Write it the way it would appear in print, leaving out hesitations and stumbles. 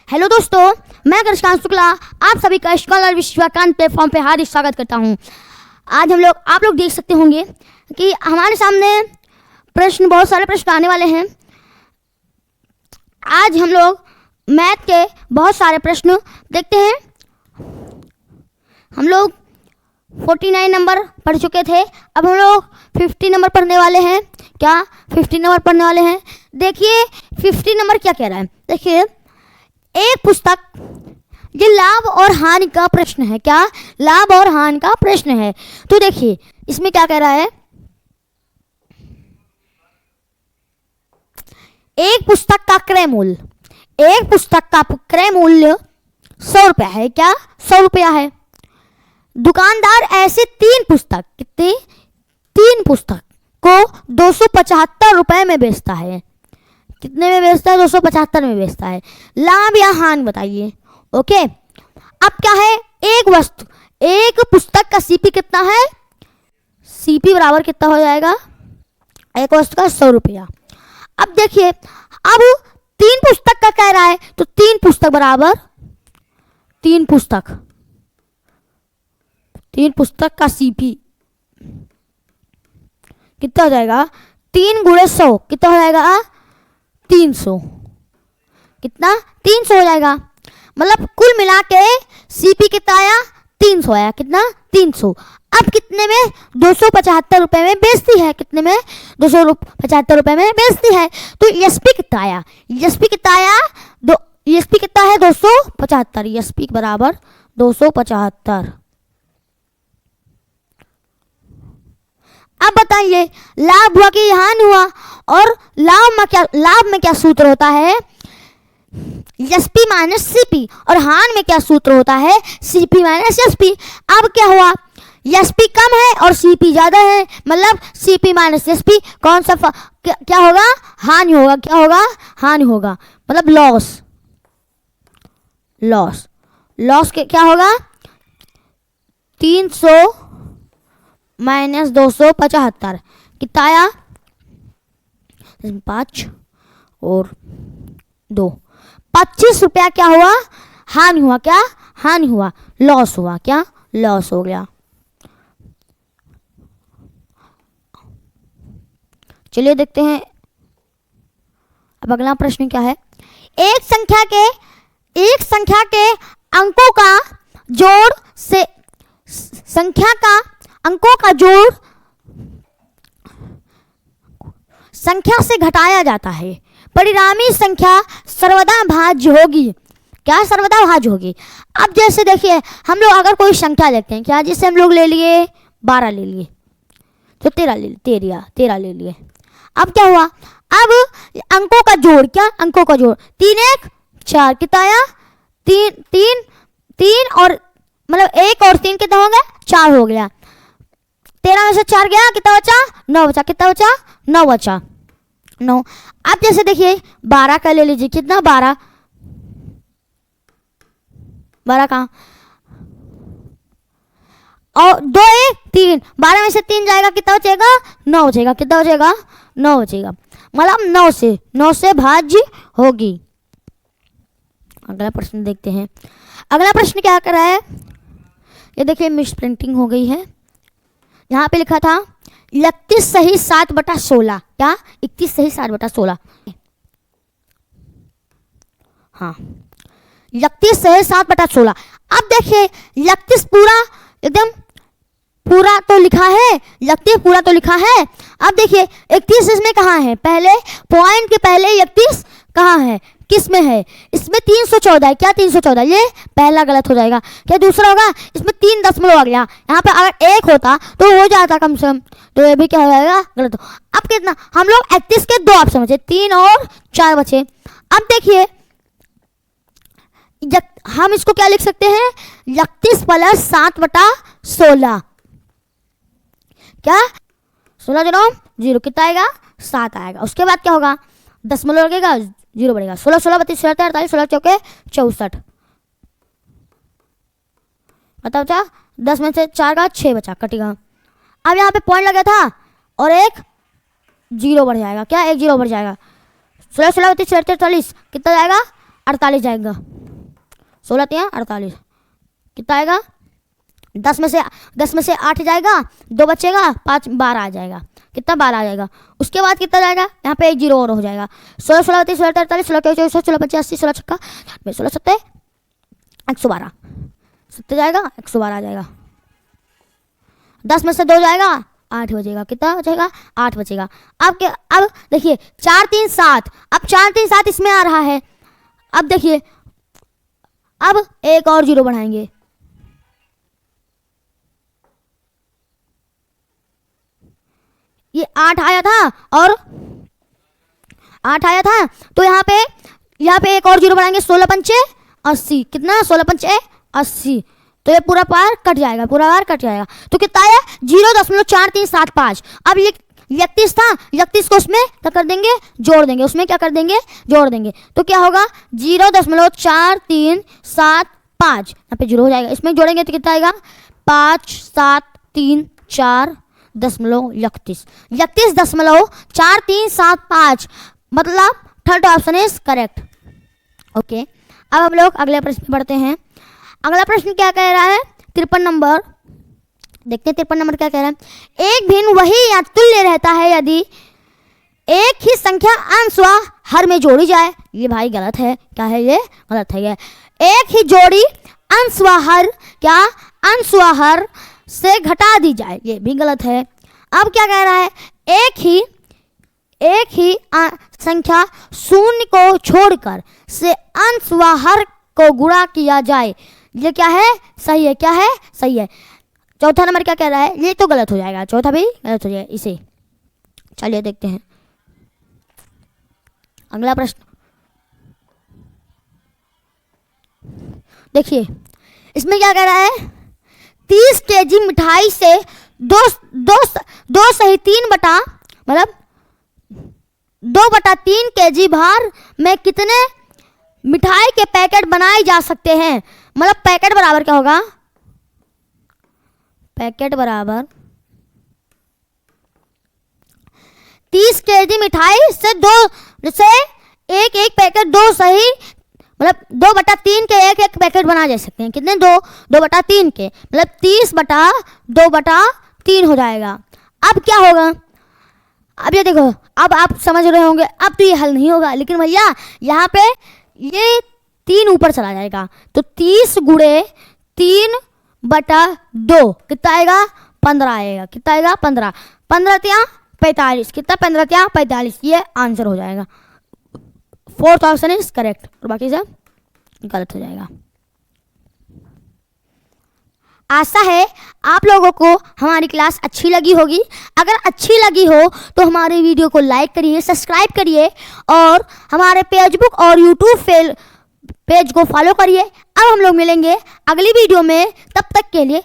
Hello दोस्तों, मैं कृष्णांशु शुक्ला आप सभी का स्कॉलर विश्वकांत प्लेटफॉर्म पे हार्दिक स्वागत करता हूं। आज आप लोग देख सकते होंगे कि हमारे सामने बहुत सारे प्रश्न आने वाले हैं। आज हम लोग मैथ के बहुत सारे प्रश्न देखते हैं। हम लोग 49 नंबर पढ़ चुके थे, अब हम लोग 50 नंबर पढ़ने वाले हैं। क्या 50 नंबर पढ़ने वाले हैं? देखिए 50 नंबर क्या कह रहा है। देखिए, एक पुस्तक, ये लाभ और हानि का प्रश्न है। क्या लाभ और हानि का प्रश्न है? तो देखिए इसमें क्या कह रहा है, एक पुस्तक का क्रय मूल्य, एक पुस्तक का क्रय मूल्य 100 रुपया है। क्या 100 रुपया है। दुकानदार ऐसे 3 पुस्तक, कितने 3 पुस्तक को 275 रुपए में बेचता है। कितने में बेचता है? 275 में बेचता है। लाभ या हानि बताइए। ओके, अब क्या है, एक वस्तु, एक पुस्तक का सीपी कितना है? सीपी बराबर कितना हो जाएगा? एक वस्तु का 100 रुपया। अब देखिए, अब 3 पुस्तक का कह रहा है, तो 3 पुस्तक बराबर 3 पुस्तक का सीपी कितना हो जाएगा? 3 गुणे 100 कितना हो जाएगा? 300। कितना? 300 हो जाएगा। मतलब कुल मिला के सीपी कितना आया? 300 आया। कितना? 300। अब कितने में? 275 रुपए में बेचती है। कितने में? 275 रुपए में बेचती है। तो एसपी कितना आया? एसपी कितना आया? एसपी कितना है? 275। एसपी बराबर 275। अब बताइए, लाभ हुआ कि हानि हुआ? और लाभ में क्या सूत्र होता है? SP minus CP. और हानि में क्या सूत्र होता है? CP minus SP. अब क्या हुआ, एसपी कम है और सीपी ज्यादा है, मतलब सीपी माइनस एसपी। कौन सा क्या होगा? हानि होगा। क्या होगा? हानि होगा, मतलब लॉस के क्या होगा? 300 माइनस 275 कितना आया? 5 और 2, 25 रुपया क्या हुआ? हानि हुआ। क्या हानि हुआ? लॉस हुआ। क्या लॉस हो गया। चलिए देखते हैं अब अगला प्रश्न क्या है। एक संख्या के अंकों का जोड़ से संख्या से घटाया जाता है, परिणामी संख्या सर्वदा भाज्य होगी। क्या सर्वदा भाज्य होगी? अब जैसे देखिए, हम लोग अगर कोई संख्या लेते हैं, क्या जिससे हम लोग ले लिए 12 ले लिए, तो 13 ले लिए। अब क्या हुआ, अब अंकों का जोड़, क्या अंकों का जोड़ 3 1 4 कितना आया? 3 और मतलब 1 और 3 कितना हो गया? 4 हो गया। 13 में से 4 गया, कितना बचा? 9 बचा। कितना बचा? 9 बचा। 9। अब जैसे देखिए 12 का ले लीजिए, कितना? 12 कहाँ? और 2 1 3, 12 में से 3 जाएगा, कितना बचेगा? 9 बचेगा। कितना बचेगा? 9 बचेगा, मतलब 9 से भाज्य होगी। अगला प्रश्न देखते हैं। अगला प्रश्न क्या कर रहा है, ये देखिए मिस प्रिंटिंग हो गई है। यहाँ पे लिखा था 31 सही 7/16। क्या 31 सही 7/16? हाँ, 31 सही 7/16। अब देखिए 31 पूरा एकदम पूरा तो लिखा है, 31 पूरा तो लिखा है। अब देखिए 31 इसमें कहाँ है? पहले पॉइंट के पहले 31 कहाँ है? किस में है? इसमें 314 है। क्या 314? ये पहला गलत हो जाएगा। क्या दूसरा होगा? इसमें 3 दशमलव आ गया। यहाँ पे अगर 1 होता तो हो जाता कम से कम, तो ये भी क्या हो जाएगा? गलत हो। अब कितना? हम लोग 31 के 2 ऑप्शन बचे, 3 और 4 बचे। अब देखिए हम इसको क्या लिख सकते हैं? 31 प्लस 7/16। क्या 16 0 कितना आएगा? 7 आएगा। उसके बाद क्या होगा? दशमलव लगेगा, 0 बढ़ेगा। 16 16 32 16 48 16 चौके 64। बचा 10 में से 4 का 6 बचा, कटेगा। अब यहाँ पे पॉइंट लगा था और एक 0 बढ़ जाएगा। क्या? एक 0 बढ़ जाएगा। 16 16 32 46 कितना जाएगा? 48 जाएगा। 16 तिया 48, कितना आएगा? 10 में से 8 जाएगा, 2 बचेगा, 5 12 आ जाएगा, कितना 12 आ जाएगा। उसके बाद कितना जाएगा? यहाँ पे एक 0 और हो जाएगा। 16 16 32 16 43 16 44 16 50 80 16 छक्का 16 सत्ते 112, सत्ते जाएगा 112 आ जाएगा। 10 में से 2 जाएगा, 8 बचेगा, कितना बचेगा? 8 बचेगा। अब देखिए 4 3 7, अब 4 3 7 इसमें आ रहा है। अब देखिए अब एक और 0 बढ़ाएंगे, ये 8 आया था और 8 आया था, तो यहाँ पे एक और 0 बढ़ाएंगे, 16 पंचे 80, कितना? 16 पंचे 80, तो ये पूरा पार कट जाएगा, पूरा पार कट जाएगा। तो कितना आया? 0.4375। अब ये 31 था, 31 को उसमें क्या कर देंगे? जोड़ देंगे, उसमें क्या कर देंगे? जोड़ देंगे। तो क्या होगा? 0.4375, यहाँ पे 0 हो जाएगा, इसमें जोड़ेंगे तो कितना आएगा? 5734.31, 31.4375, मतलब third option is correct. Okay, अब हम लोग अगले प्रश्न पढ़ते हैं। अगला प्रश्न क्या कह रहा है? 53 नंबर, देखते हैं 53 नंबर क्या कह रहा है। एक भिन्न वही या तुल्य रहता है यदि एक ही संख्या अंश व हर में जोड़ी जाए। ये भाई गलत है, क्या है ये? गलत है। ये एक ही जोड़ी अंश व हर, क्या? अंश व हर से घटा दी जाए, ये भी गलत है। अब क्या कह रहा है? एक ही संख्या शून्य को छोड़कर से अंश व हर को गुणा किया जाए, ये क्या है? सही है, क्या है? सही है। चौथा नंबर क्या कह रहा है? ये तो गलत हो जाएगा, चौथा भी गलत हो जाएगा इसे। चलिए देखते हैं अगला प्रश्न। देखिए इसमें क्या कह रहा है? 30 केजी मिठाई से दो सही 3 बटा, मतलब 2/3 केजी भार में कितने मिठाई के पैकेट बनाए जा सकते हैं? मतलब पैकेट बराबर क्या होगा? पैकेट बराबर 30 केजी मिठाई से एक पैकेट 2 सही, मतलब 2/3 के एक पैकेट बनाए जा सकते हैं। कितने? 2/3 के, मतलब 30/2/3 हो जाएगा। अब क्या होगा? अब ये देखो, अब आप समझ रहे होंगे, अब तो ये हल नहीं होगा, लेकिन भैया यहाँ पे ये 3 ऊपर चला जाएगा, तो 30 गुणे 3/2 कितना आएगा? 15 आएगा। कितना आएगा? 15। 15 तिया 45, कितना? 15 तिया 45, ये आंसर हो जाएगा। फोर्थ ऑप्शन इज करेक्ट, और बाकी सब गलत हो जाएगा। आशा है आप लोगों को हमारी क्लास अच्छी लगी होगी। अगर अच्छी लगी हो तो हमारे वीडियो को लाइक करिए, सब्सक्राइब करिए और हमारे फेसबुक और यूट्यूब पेज को फॉलो करिए। अब हम लोग मिलेंगे अगली वीडियो में, तब तक के लिए